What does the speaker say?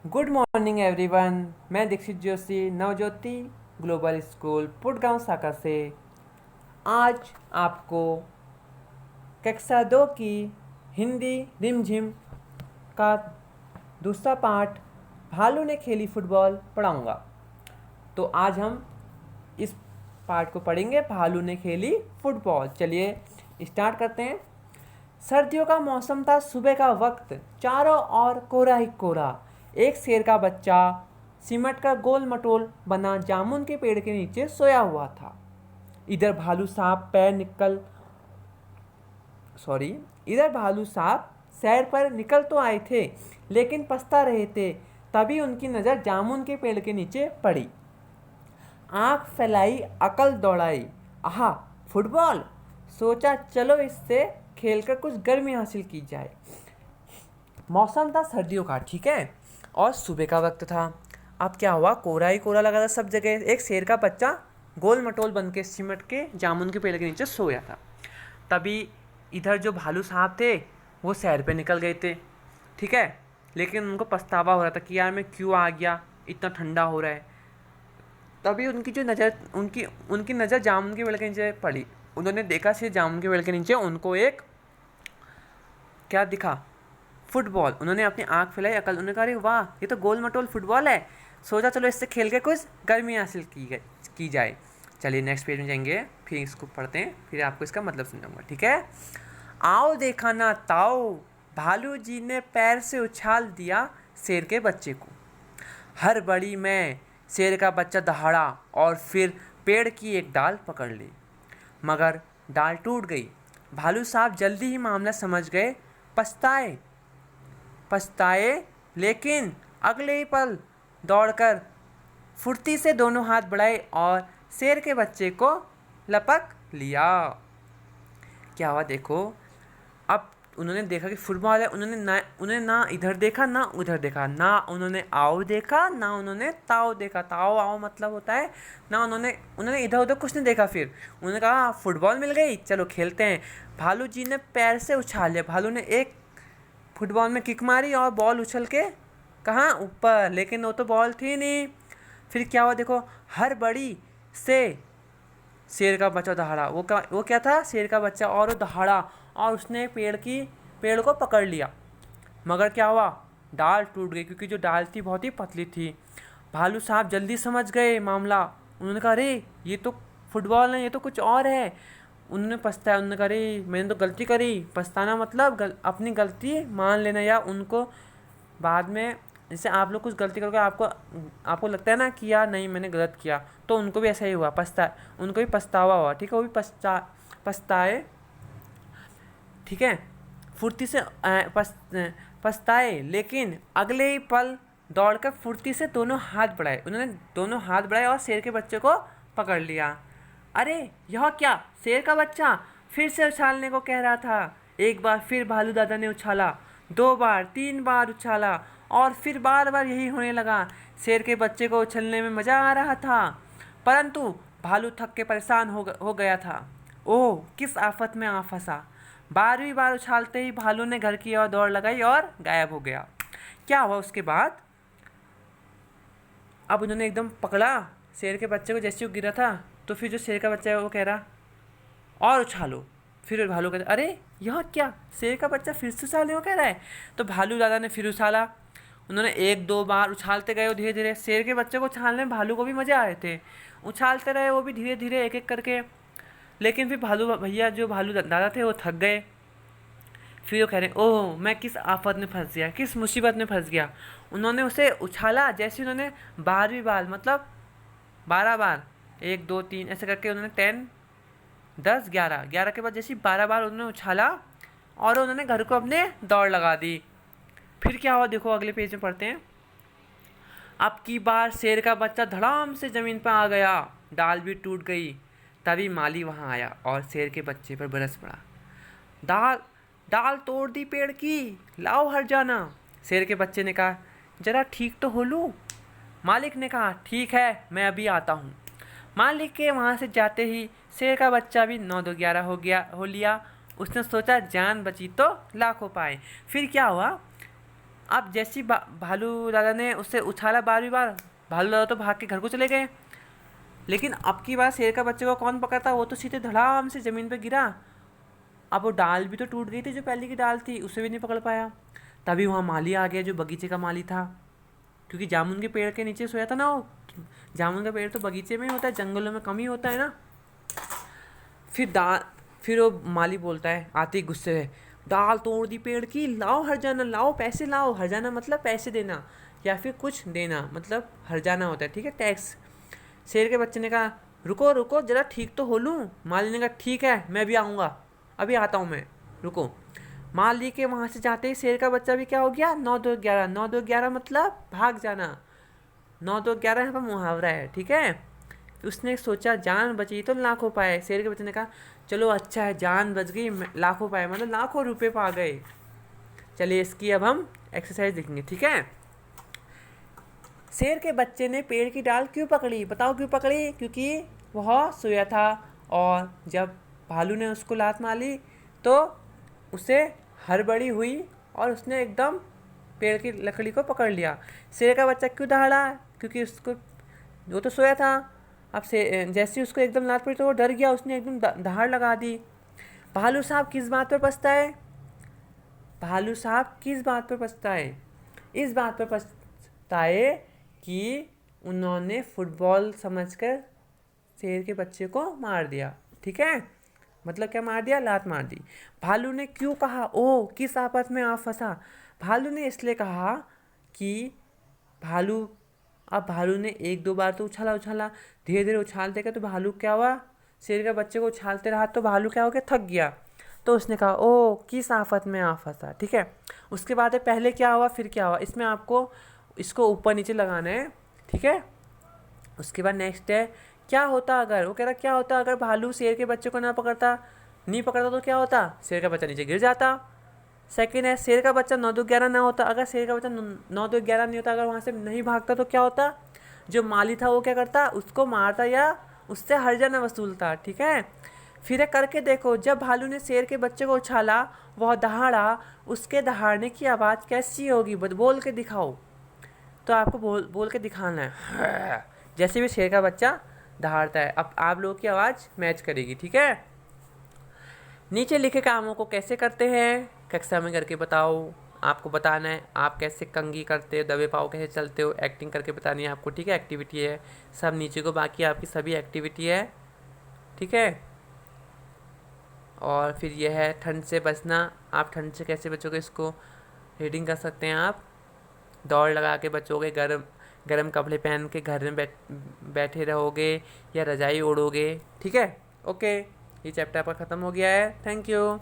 Good morning everyone. मैं Dixit Joshi Navjyoti global school पुटगांव शाखा से आज आपको कक्षा 2 की हिंदी रिमझिम का दूसरा पार्ट भालू ने खेली फुटबॉल पढ़ाऊंगा। तो आज हम इस पार्ट को पढ़ेंगे, भालू ने खेली फुटबॉल। चलिए स्टार्ट करते हैं। सर्दियों का मौसम था, सुबह का वक्त, चारों ओर कोहरा ही कोहरा। एक शेर का बच्चा सिमट कर गोल मटोल बना जामुन के पेड़ के नीचे सोया हुआ था। इधर भालू साहब इधर भालू साहब सैर पर निकल तो आए थे, लेकिन पछता रहे थे। तभी उनकी नज़र जामुन के पेड़ के नीचे पड़ी। आंख फैलाई, अकल दौड़ाई। आहा, फुटबॉल! सोचा चलो इससे खेलकर कुछ गर्मी हासिल की जाए। मौसम था सर्दियों का, ठीक है, और सुबह का वक्त था। अब क्या हुआ, कोहरा ही कोहरा लगा था सब जगह। एक शेर का बच्चा गोल मटोल बन के सिमट के जामुन के पेड़ के नीचे सोया था। तभी इधर जो भालू साहब थे वो सैर पे निकल गए थे, ठीक है, लेकिन उनको पछतावा हो रहा था कि यार मैं क्यों आ गया, इतना ठंडा हो रहा है। तभी उनकी जो नज़र उनकी उनकी नज़र जामुन के पेड़ के नीचे पड़ी। उन्होंने देखा सिर्फ जामुन के पेड़ के नीचे उनको एक क्या दिखा, फुटबॉल। उन्होंने अपनी आंख फैलाई, अकल, उन्होंने कहा अरे वाह, ये तो गोल मटोल फुटबॉल है। सोचा चलो इससे खेल के कुछ गर्मी हासिल की जाए। चलिए नेक्स्ट पेज में जाएंगे, फिर इसको पढ़ते हैं, फिर आपको इसका मतलब समझाऊंगा, ठीक है। आओ देखा ना ताओ, भालू जी ने पैर से उछाल दिया शेर के बच्चे को। हर बड़ी में शेर का बच्चा दहाड़ा और फिर पेड़ की एक डाल पकड़ ली, मगर डाल टूट गई। भालू साहब जल्दी ही मामला समझ गए। पछताए पछताए लेकिन अगले ही पल दौड़कर फुर्ती से दोनों हाथ बढ़ाए और शेर के बच्चे को लपक लिया। क्या हुआ देखो, अब उन्होंने देखा कि फुटबॉल है। उन्होंने ना इधर देखा ना उधर देखा, ना उन्होंने आओ देखा ना उन्होंने ताओ देखा। ताओ आओ मतलब होता है ना। उन्होंने इधर उधर कुछ नहीं देखा। फिर उन्होंने कहा फुटबॉल मिल गई, चलो खेलते हैं। भालू जी ने पैर से उछाल लिया। भालू ने एक फुटबॉल में किक मारी और बॉल उछल के कहाँ ऊपर, लेकिन वो तो बॉल थी नहीं। फिर क्या हुआ देखो, हर बड़ी से शेर का बच्चा दहाड़ा। वो क्या था, शेर का बच्चा, और वो दहाड़ा और उसने पेड़ को पकड़ लिया। मगर क्या हुआ, डाल टूट गई, क्योंकि जो डाल थी बहुत ही पतली थी। भालू साहब जल्दी समझ गए मामला। उन्होंने कहा अरे ये तो फुटबॉल नहीं, ये तो कुछ और है। उन्होंने पछताया, उन्होंने कहा अरे मैंने तो गलती करी। पछताना मतलब अपनी गलती मान लेना, या उनको बाद में, जैसे आप लोग कुछ गलती करोगे, आपको लगता है ना कि यार नहीं मैंने गलत किया, तो उनको भी ऐसा ही हुआ, उनको भी पछतावा हुआ, ठीक है। वो भी पछताए, ठीक है, फुर्ती से पछताए, लेकिन अगले ही पल दौड़कर फुर्ती से दोनों हाथ बढ़ाए। उन्होंने दोनों हाथ बढ़ाए और शेर के बच्चे को पकड़ लिया। अरे यह क्या, शेर का बच्चा फिर से उछालने को कह रहा था। एक बार फिर भालू दादा ने उछाला, 2 बार 3 बार उछाला, और फिर बार बार यही होने लगा। शेर के बच्चे को उछलने में मज़ा आ रहा था, परंतु भालू थक के परेशान हो गया था। ओह, किस आफत में आ फंसा। 12वीं बार उछालते ही भालू ने घर की ओर दौड़ लगाई और गायब हो गया। क्या हुआ उसके बाद, अब उन्होंने एकदम पकड़ा शेर के बच्चे को। जैसे वो गिरा था, तो फिर जो शेर का बच्चा है वो कह रहा और उछालो। फिर भालू कहता अरे यह क्या, शेर का बच्चा फिर से उछालने को कह रहा है। तो भालू दादा ने फिर उछाला। उन्होंने 1-2 बार उछालते गए, धीरे धीरे शेर के बच्चे को उछालने में भालू को भी मज़े आ रहे थे। उछालते रहे वो भी धीरे धीरे, एक एक करके। लेकिन फिर भालू दादा थे वो थक गए। फिर वो कह रहे ओह, मैं किस आफत में फंस गया, किस मुसीबत में फंस गया। उन्होंने उसे उछाला। जैसे उन्होंने 12वीं बार मतलब 12 बार, 1 2 3 ऐसे करके उन्होंने 10 10 11 11 के बाद जैसे 12 बार उन्होंने उछाला और उन्होंने घर को अपने दौड़ लगा दी। फिर क्या हुआ देखो, अगले पेज में पढ़ते हैं। अब की बार शेर का बच्चा धड़ाम से ज़मीन पर आ गया, डाल भी टूट गई। तभी माली वहाँ आया और शेर के बच्चे पर बरस पड़ा। डाल डाल तोड़ दी पेड़ की, लाओ हर जाना। शेर के बच्चे ने कहा जरा ठीक तो हो लूँ। मालिक ने कहा ठीक है, मैं अभी आता हूँ। मालिक के वहाँ से जाते ही शेर का बच्चा भी 9 2 11 हो लिया। उसने सोचा जान बची तो लाखों पाए। फिर क्या हुआ, अब जैसी भालू दादा ने उससे उछाला 12वीं बार, भालू दादा तो भाग के घर को चले गए। लेकिन अब की बार शेर का बच्चे को कौन पकड़ता, वो तो सीधे धड़ाम से ज़मीन पे गिरा। अब वो डाल भी तो टूट गई थी, जो पहले की डाल थी, उसे भी नहीं पकड़ पाया। तभी वहाँ माली आ गया, जो बगीचे का माली था, क्योंकि जामुन के पेड़ के नीचे सोया था ना वो। जामुन का पेड़ तो बगीचे में ही होता है, जंगलों में कम ही होता है ना। फिर वो माली बोलता है आते ही गुस्से में, डाल तोड़ दी पेड़ की, लाओ हरजाना, लाओ पैसे लाओ। हरजाना मतलब पैसे देना या फिर कुछ देना, मतलब हरजाना होता है, ठीक है, टैक्स। शेर के बच्चे ने कहा रुको रुको जरा ठीक तो हो लूँ। माली ने कहा ठीक है, मैं भी आऊँगा, अभी आता हूँ मैं, रुको। माली के वहाँ से जाते ही शेर का बच्चा भी क्या हो गया, 9 2 11। 9 2 11 मतलब भाग जाना। 9 2 11 यहाँ पर मुहावरा है, ठीक है। उसने सोचा जान बची तो लाखों पाए। शेर के बच्चे ने कहा चलो अच्छा है, जान बच गई, लाखों पाए मतलब लाखों रुपए पा गए। चलिए इसकी अब हम एक्सरसाइज देखेंगे, ठीक है। शेर के बच्चे ने पेड़ की डाल क्यों पकड़ी, बताओ क्यों पकड़ी? क्योंकि वह सोया था और जब भालू ने उसको लात मारी तो उसे हड़बड़ी हुई और उसने एकदम पेड़ की लकड़ी को पकड़ लिया। शेर का बच्चा क्यों दहाड़ा? क्योंकि उसको, वो तो सोया था, अब से जैसे उसको एकदम लात पड़ी तो वो डर गया, उसने एकदम दहाड़ लगा दी। भालू साहब किस बात पर पछताए? भालू साहब किस बात पर पछताए? इस बात पर पछताए कि उन्होंने फुटबॉल समझकर शेर के बच्चे को मार दिया, ठीक है। मतलब क्या मार दिया? लात मार दी। भालू ने क्यों कहा ओ किस आफत में आ फंसा? भालू ने इसलिए कहा कि भालू ने 1 2 बार तो उछाला, धीरे धीरे उछालते गए तो भालू क्या हुआ, शेर के बच्चे को उछालते रहा तो भालू क्या हो गया, थक गया। तो उसने कहा ओ किस आफत में आ फंसा, ठीक है। उसके बाद पहले क्या हुआ फिर क्या हुआ, इसमें आपको इसको ऊपर नीचे लगाना है, ठीक है। उसके बाद नेक्स्ट है क्या होता अगर, वो कह रहा क्या होता अगर भालू शेर के बच्चे को नहीं पकड़ता तो क्या होता, शेर का बच्चा नीचे गिर जाता। सेकंड है शेर का बच्चा 9 2 11 ना होता, अगर शेर का बच्चा 9 2 11 नहीं होता, अगर वहाँ से नहीं भागता तो क्या होता, जो माली था वो क्या करता, उसको मारता या उससे हर्जाना वसूलता, ठीक है। फिर करके देखो, जब भालू ने शेर के बच्चे को उछाला वह दहाड़ा, उसके दहाड़ने की आवाज़ कैसी होगी, बोल के दिखाओ। तो आपको बोल के दिखाना है जैसे भी शेर का बच्चा दहाड़ता है। अब आप लोगों की आवाज़ मैच करेगी, ठीक है। नीचे लिखे कामों को कैसे करते हैं कक्षा में करके बताओ। आपको बताना है आप कैसे कंघी करते हो, दबे पाँव कैसे चलते हो, एक्टिंग करके बतानी है आपको, ठीक है। एक्टिविटी है सब नीचे को, बाकी आपकी सभी एक्टिविटी है, ठीक है। और फिर यह है ठंड से बचना, आप ठंड से कैसे बचोगे इसको रीडिंग कर सकते हैं आप। दौड़ लगा के बचोगे, गरम कपड़े पहन के घर में बैठे रहोगे या रजाई ओढ़ोगे, ठीक है। ओके, ये चैप्टर आपका ख़त्म हो गया है। Thank you.